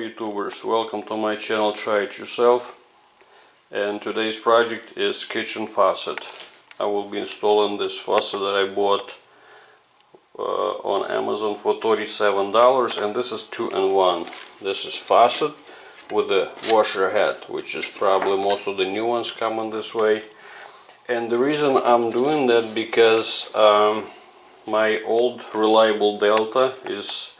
YouTubers, welcome to my channel Try It Yourself, and today's project is kitchen faucet. I will be installing this faucet that I bought on Amazon for $37, and this is 2-in-1. This is faucet with a washer head, which is probably most of the new ones coming this way. And the reason I'm doing that because my old reliable Delta is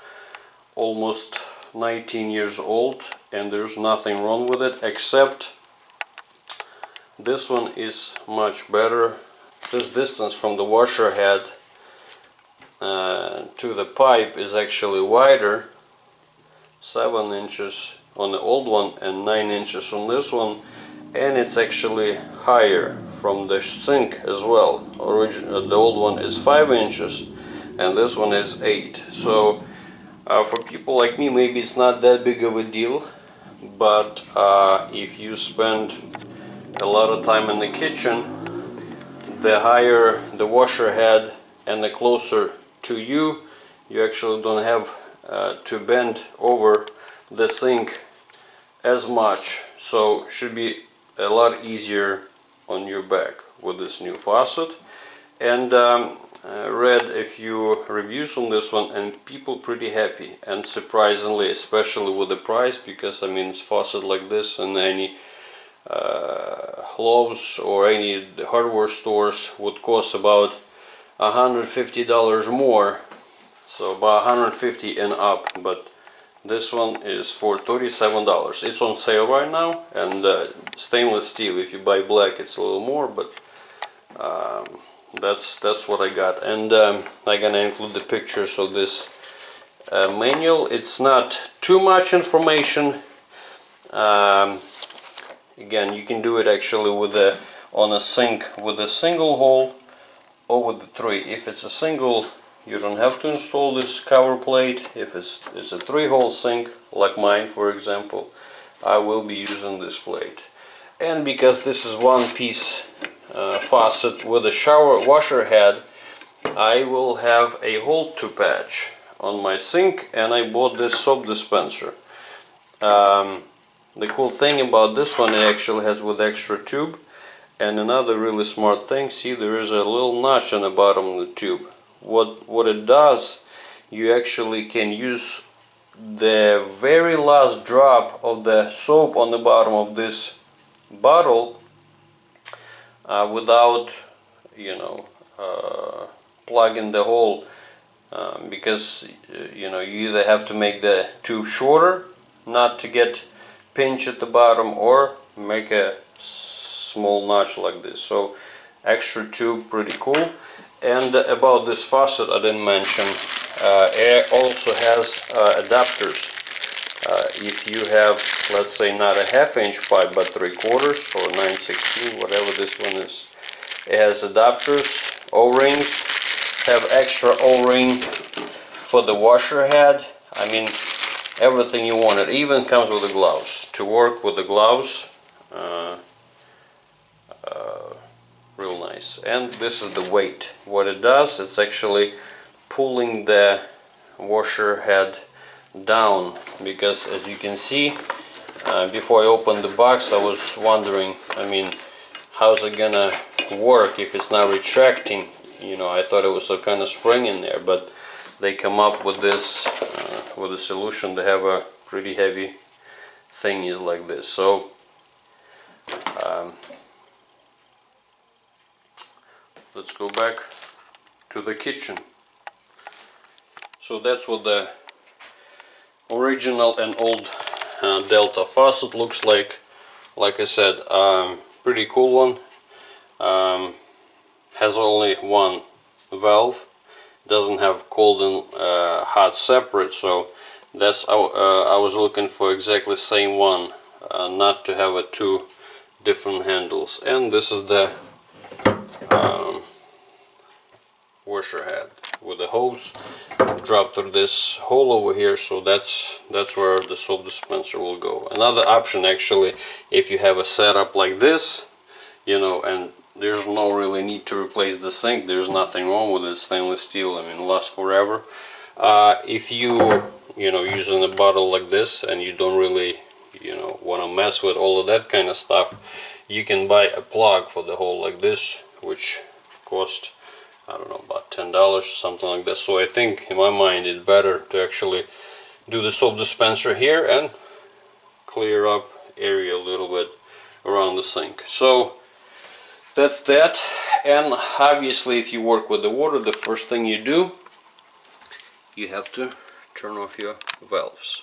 almost 19 years old and there's nothing wrong with it, except this one is much better. This distance from the washer head to the pipe is actually wider, 7 inches on the old one and 9 inches on this one, and it's actually higher from the sink as well. The old one is 5 inches and this one is 8. So for people like me, maybe it's not that big of a deal, but if you spend a lot of time in the kitchen, the higher the washer head and the closer to you, you actually don't have to bend over the sink as much, so should be a lot easier on your back with this new faucet. And read a few reviews on this one and people pretty happy, and surprisingly, especially with the price, because I mean, faucet like this in any Lowe's or any hardware stores would cost about $150 more, so about $150 and up, but this one is for $37. It's on sale right now, and stainless steel. If you buy black, it's a little more, but that's what I got. And I'm gonna include the pictures of this manual. It's not too much information. Again, you can do it actually with on a sink with a single hole or with the 3. If it's a single, you don't have to install this cover plate. If it's a 3-hole sink like mine, for example, I will be using this plate. And because this is one-piece faucet with a washer head, I will have a hold-to patch on my sink, and I bought this soap dispenser. The cool thing about this one, it actually has with extra tube. And another really smart thing, see, there is a little notch on the bottom of the tube. What it does, you actually can use the very last drop of the soap on the bottom of this bottle without, plugging the hole, because you either have to make the tube shorter not to get pinch at the bottom, or make a small notch like this. So extra tube, pretty cool. And about this faucet, I didn't mention, it also has adapters. If you have, let's say, not a 1/2 inch pipe but 3/4 or 9/16, whatever this one is, it has adapters, O-rings, have extra O-ring for the washer head. I mean, everything you want. It even comes with the gloves to work with the gloves. Real nice. And this is the weight. What it does, it's actually pulling the washer head down, because as you can see, before I opened the box, I was wondering, I mean, how's it gonna work if it's not retracting? I thought it was a kind of spring in there, but they come up with this with a solution. They have a pretty heavy thingy like this. So let's go back to the kitchen. So that's what the original and old Delta faucet looks like. Like I said, pretty cool one. Has only one valve, doesn't have cold and hot separate, so that's I was looking for exactly the same one, not to have 2 different handles. And this is the washer head with the hose drop through this hole over here, so that's where the soap dispenser will go. Another option, actually, if you have a setup like this, and there's no really need to replace the sink, there's nothing wrong with it, stainless steel, I mean, lasts forever. If you you know, using a bottle like this and you don't really, you know, want to mess with all of that kind of stuff, you can buy a plug for the hole like this, which cost, I don't know, about $10, something like that. So I think in my mind it's better to actually do the soap dispenser here and clear up area a little bit around the sink. So that's that. And obviously if you work with the water, the first thing you do, you have to turn off your valves.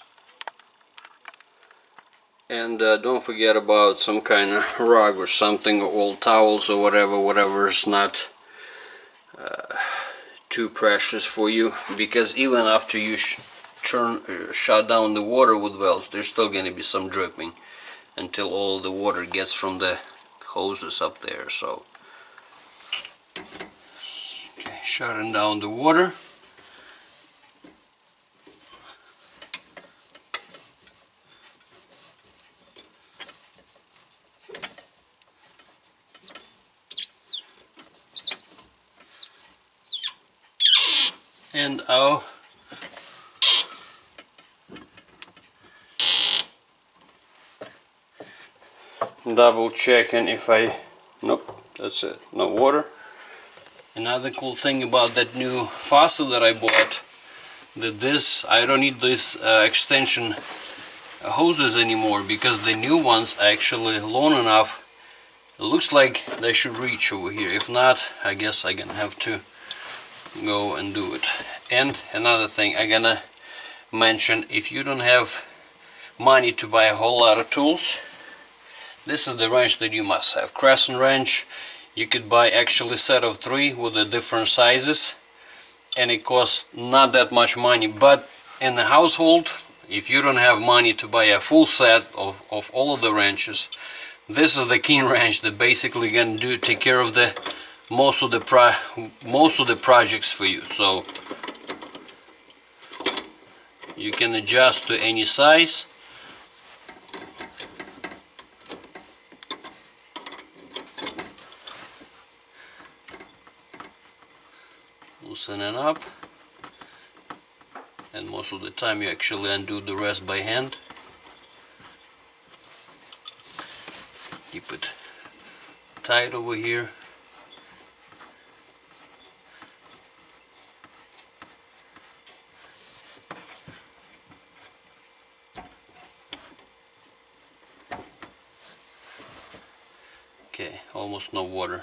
And don't forget about some kind of rug or something, or old towels or whatever is not too precious for you, because even after you shut down the water with valves, there's still going to be some dripping until all the water gets from the hoses up there. So okay, shutting down the water. And I'll double checking if nope, that's it, no water. Another cool thing about that new faucet that I bought, that I don't need this extension hoses anymore, because the new ones are actually long enough. It looks like they should reach over here. If not, I guess I'm gonna have to go and do it. And another thing I'm gonna mention, if you don't have money to buy a whole lot of tools, this is the wrench that you must have. Crescent wrench. You could buy actually a set of 3 with the different sizes, and it costs not that much money. But in the household, if you don't have money to buy a full set of all of the wrenches, this is the key wrench that basically can take care of the most of the projects for you. So you can adjust to any size. Loosen it up, and most of the time you actually undo the rest by hand. Keep it tight over here. Okay, almost no water.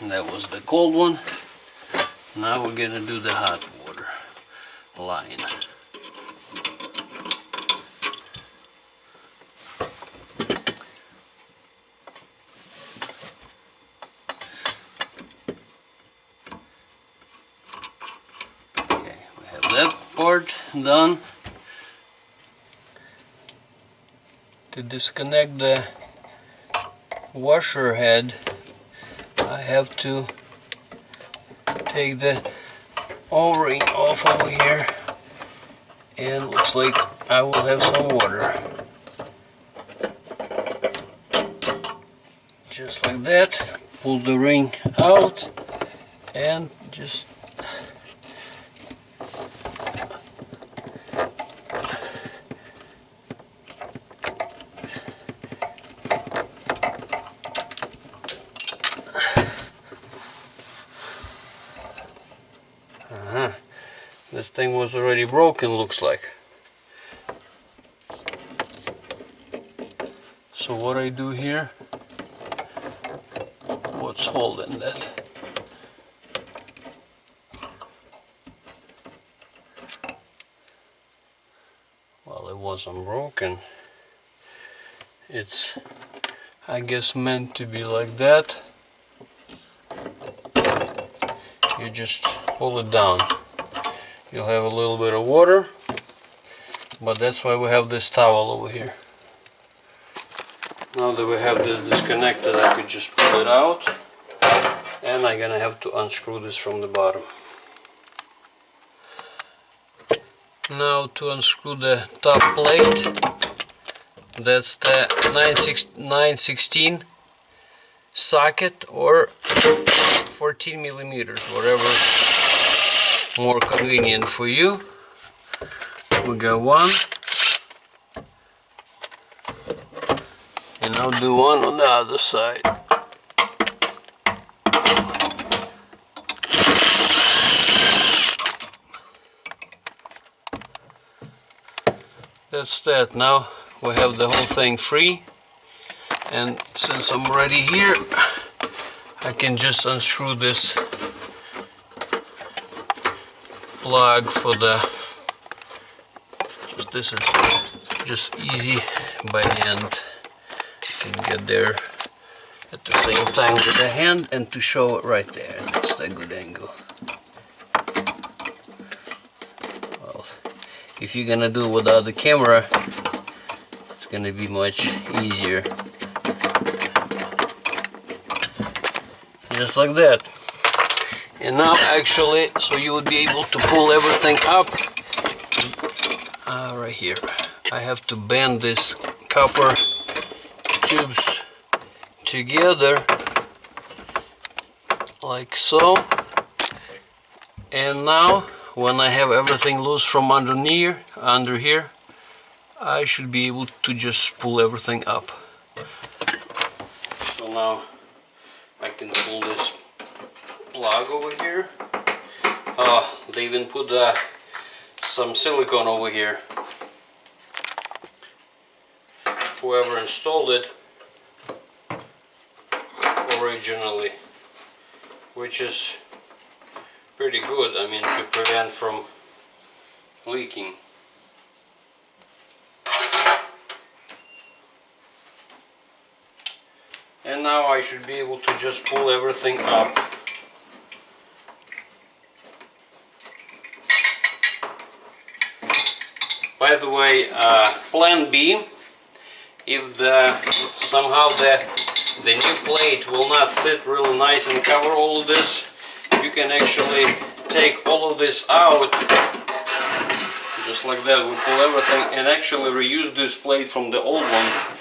And that was the cold one. Now we're gonna do the hot water line. Okay, we have that part done. To disconnect the washer head, I have to take the O-ring off over here, and looks like I will have some water. Just like that. Pull the ring out and just this thing was already broken, looks like. So what I do here, what's holding that? Well, it wasn't broken. It's, I guess, meant to be like that. You just pull it down. You'll have a little bit of water, but that's why we have this towel over here. Now that we have this disconnected, I could just pull it out, and I'm gonna have to unscrew this from the bottom. Now to unscrew the top plate, that's the 9/16 socket or 14 millimeters, whatever more convenient for you. We got one. And I'll do one on the other side. That's that. Now we have the whole thing free. And since I'm already here, I can just unscrew this plug for the, this is just easy by hand. You can get there at the same time with the hand and to show it right there. That's the good angle. Well, if you're gonna do it without the camera, it's gonna be much easier. Just like that. And now actually, so you would be able to pull everything up right here. I have to bend this copper tubes together like so. And now when I have everything loose from under here, I should be able to just pull everything up. So now I can pull this plug over here. They even put some silicone over here. Whoever installed it originally, which is pretty good, I mean, to prevent from leaking. And now I should be able to just pull everything up. By the way, plan B, if somehow the new plate will not sit really nice and cover all of this, you can actually take all of this out, just like that. We pull everything and actually reuse this plate from the old one.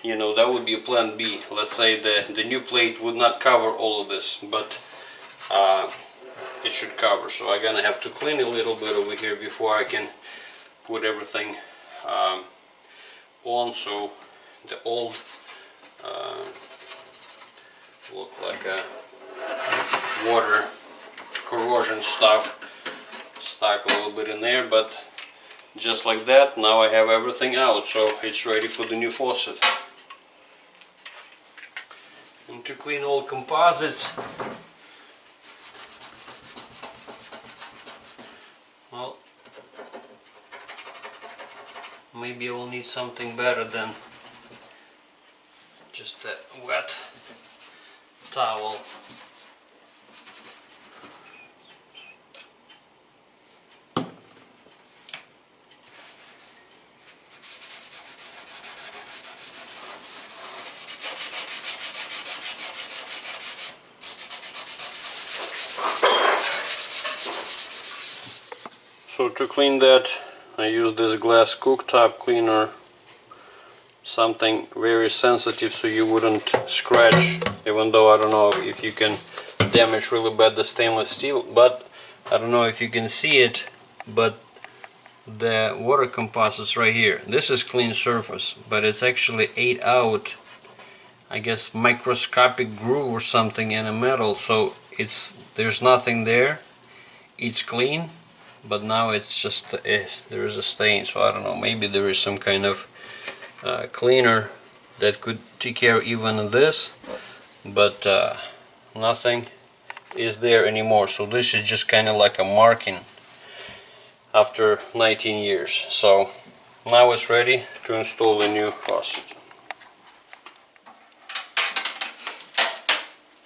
You know, that would be a plan B. Let's say the new plate would not cover all of this, but it should cover. So I'm gonna have to clean a little bit over here before I can put everything on, so the old look like a water corrosion stuff stuck a little bit in there, but just like that, now I have everything out, so it's ready for the new faucet. And to clean all composites, well, maybe I will need something better than just a wet towel. So to clean that, I use this glass cooktop cleaner, something very sensitive so you wouldn't scratch, even though I don't know if you can damage really bad the stainless steel, but I don't know if you can see it, but the water composites right here, this is clean surface, but it's actually ate out, I guess, microscopic groove or something in a metal, so there's nothing there, it's clean. But now it's just there is a stain, so I don't know, maybe there is some kind of cleaner that could take care of even this, but nothing is there anymore. So this is just kind of like a marking after 19 years. So now it's ready to install the new faucet.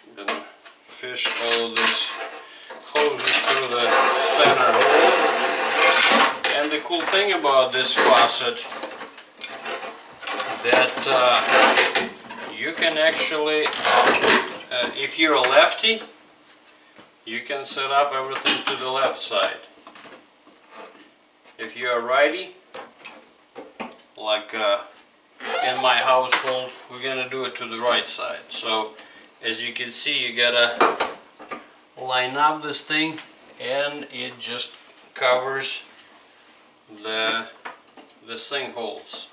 I'm gonna fish all of this hoses through the center hole. And the cool thing about this faucet that you can actually, if you're a lefty, you can set up everything to the left side. If you're a righty, like in my household, we're gonna do it to the right side. So as you can see, you gotta line up this thing, and it just covers the sink holes.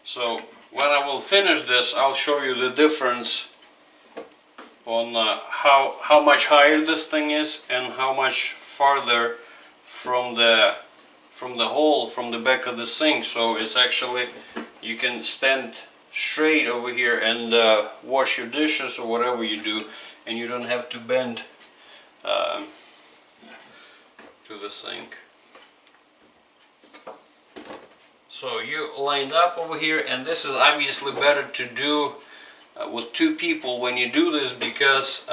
So when I will finish this, I'll show you the difference on how much higher this thing is and how much farther from the hole from the back of the sink. So it's actually, you can stand straight over here and wash your dishes or whatever you do, and you don't have to bend to the sink. So you lined up over here, and this is obviously better to do with two people when you do this, because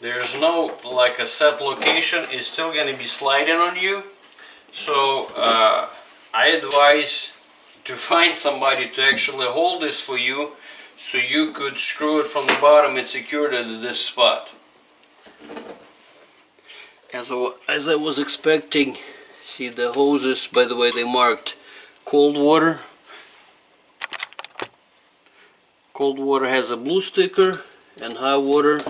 there's no like a set location. It's still going to be sliding on you. So I advise to find somebody to actually hold this for you, so you could screw it from the bottom and secure it at this spot. As I was expecting, see the hoses, by the way, they marked cold water. Cold water has a blue sticker, and hot water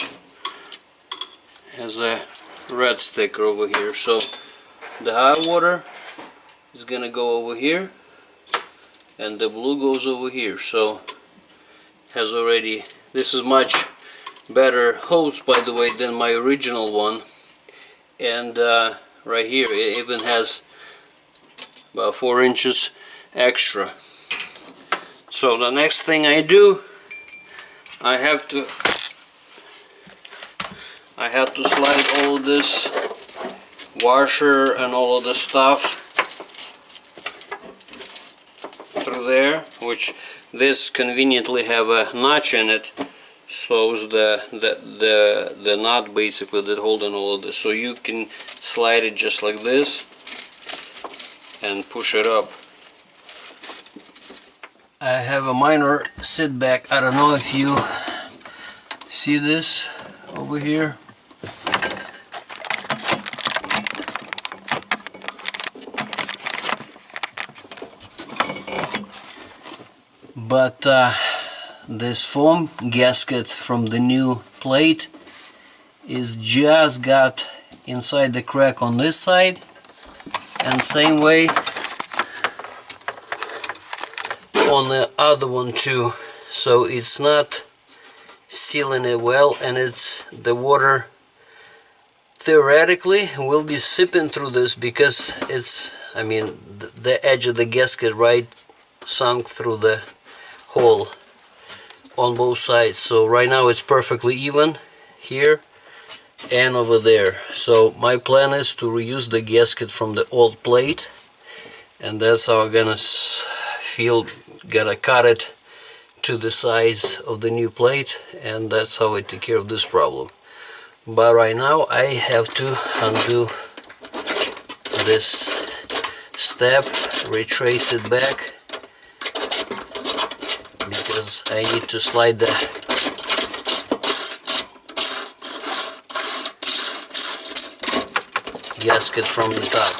has a red sticker over here. So the hot water is gonna go over here, and the blue goes over here. So has already, this is much better hose, by the way, than my original one. And right here it even has about 4 inches extra. So the next thing I do, I have to slide all of this washer and all of the stuff through there, which this conveniently have a notch in it, so the knot basically that holding all of this. So you can slide it just like this and push it up. I have a minor setback. I don't know if you see this over here. But this foam gasket from the new plate is just got inside the crack on this side, and same way on the other one too. So it's not sealing it well, and it's the water theoretically will be sipping through this, because it's, I mean, the edge of the gasket right sunk through the hole on both sides. So right now it's perfectly even here and over there. So my plan is to reuse the gasket from the old plate, and that's how I'm gonna cut it to the size of the new plate, and that's how I take care of this problem. But right now I have to undo this step, retrace it back, because I need to slide the gasket from the top.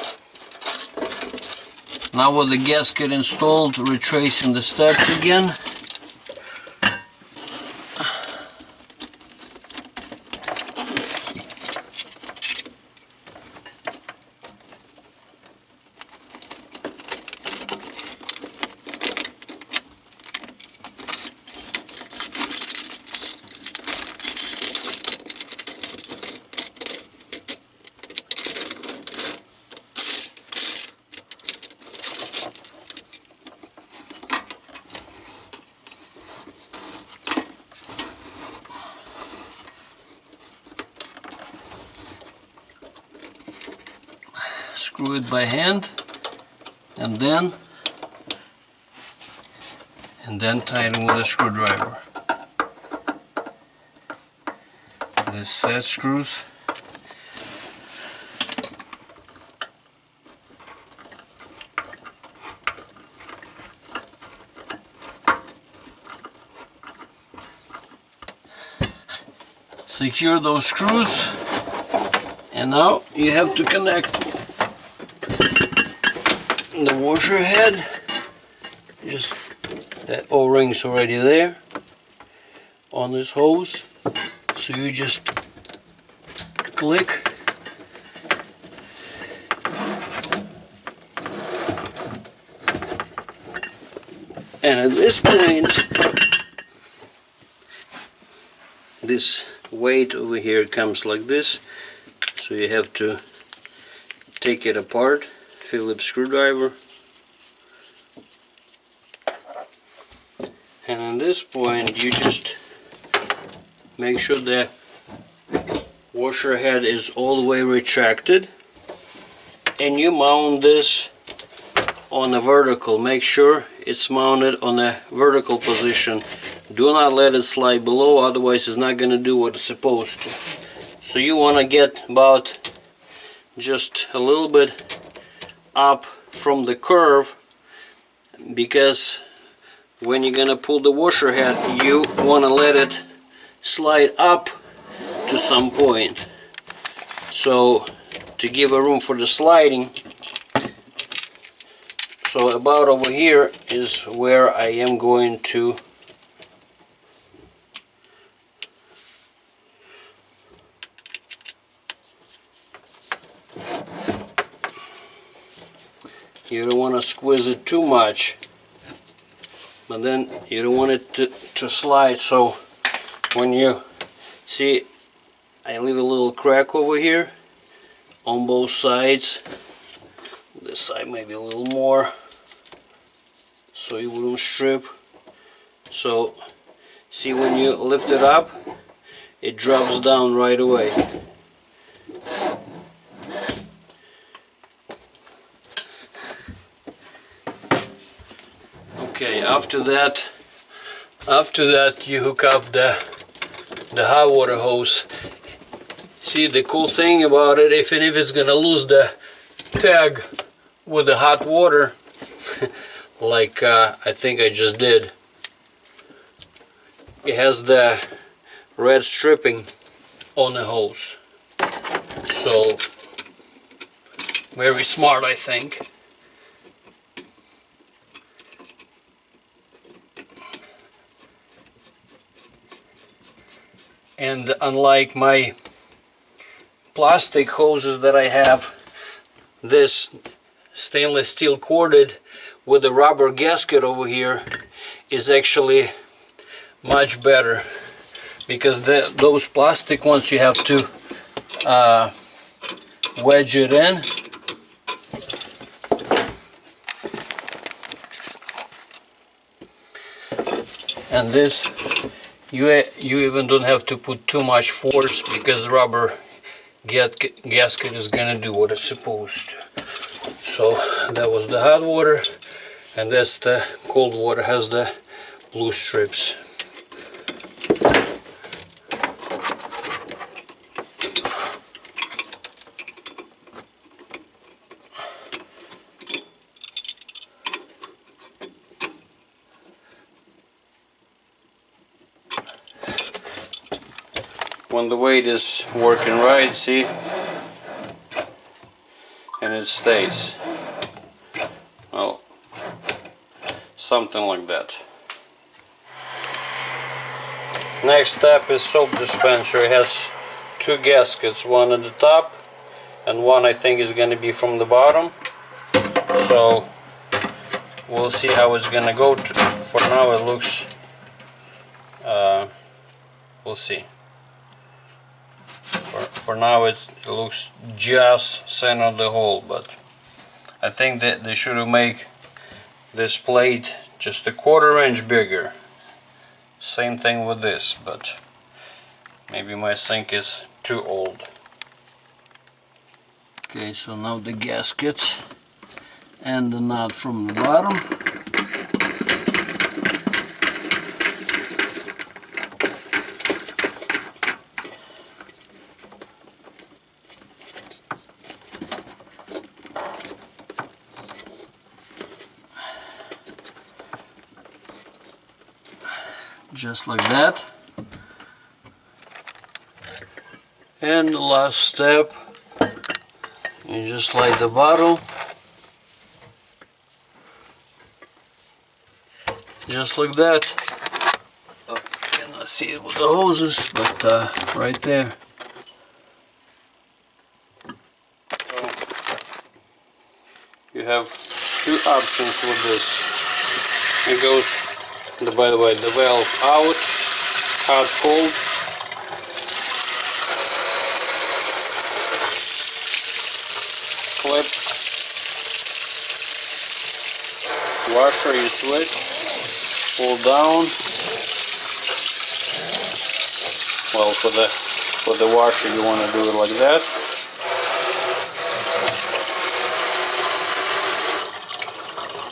Now with the gasket installed, retracing the steps again. Screw it by hand, and then tighten with a screwdriver. This set screws. Secure those screws, and now you have to connect the washer head. Just that O-ring's already there on this hose, so you just click And at this point, this weight over here comes like this, so you have to take it apart, Phillips screwdriver. And at this point, you just make sure the washer head is all the way retracted, and you mount this on a vertical. Make sure it's mounted on a vertical position. Do not let it slide below, otherwise it's not going to do what it's supposed to. So you want to get about just a little bit up from the curve, because when you're going to pull the washer head, you want to let it slide up to some point. So to give a room for the sliding, so about over here is where I am going to you don't want to squeeze it too much, but then you don't want it to slide. So when you see, I leave a little crack over here on both sides. This side maybe a little more, so it wouldn't strip. So see, when you lift it up, it drops down right away. Okay, after that you hook up the hot water hose. See, the cool thing about it, even if it's gonna lose the tag with the hot water, like I think I just did, it has the red stripping on the hose. So very smart, I think. And unlike my plastic hoses that I have, this stainless steel corded with a rubber gasket over here is actually much better, because those plastic ones you have to wedge it in, and this you even don't have to put too much force, because the rubber gasket is gonna do what it's supposed to. So that was the hot water, and that's the cold water, has the blue strips. When the weight is working right, see, and it stays, well, something like that. Next step is soap dispenser. It has two gaskets, one at the top and one I think is going to be from the bottom. So we'll see how it's going to go. For now it looks, we'll see. For now it looks just center of the hole, but I think that they should have made this plate just a 1/4 inch bigger. Same thing with this, but maybe my sink is too old. Okay, so now the gaskets and the nut from the bottom. Just like that. And the last step, you just slide the bottle just like that. Oh, cannot see it with the hoses, but right there. So you have two options with this. It goes, by the way, the valve out, hot, cold. Clip. Washer you switch, pull down. Well, for the washer you want to do it like that.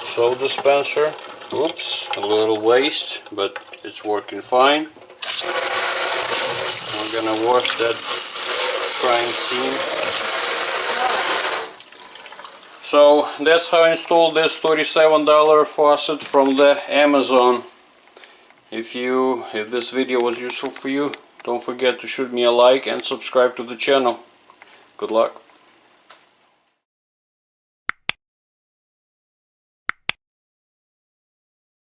Soap dispenser. Oops, a little waste, but it's working fine. I'm gonna wash that crank seam. So that's how I installed this $37 faucet from the Amazon. If this video was useful for you, don't forget to shoot me a like and subscribe to the channel. Good luck.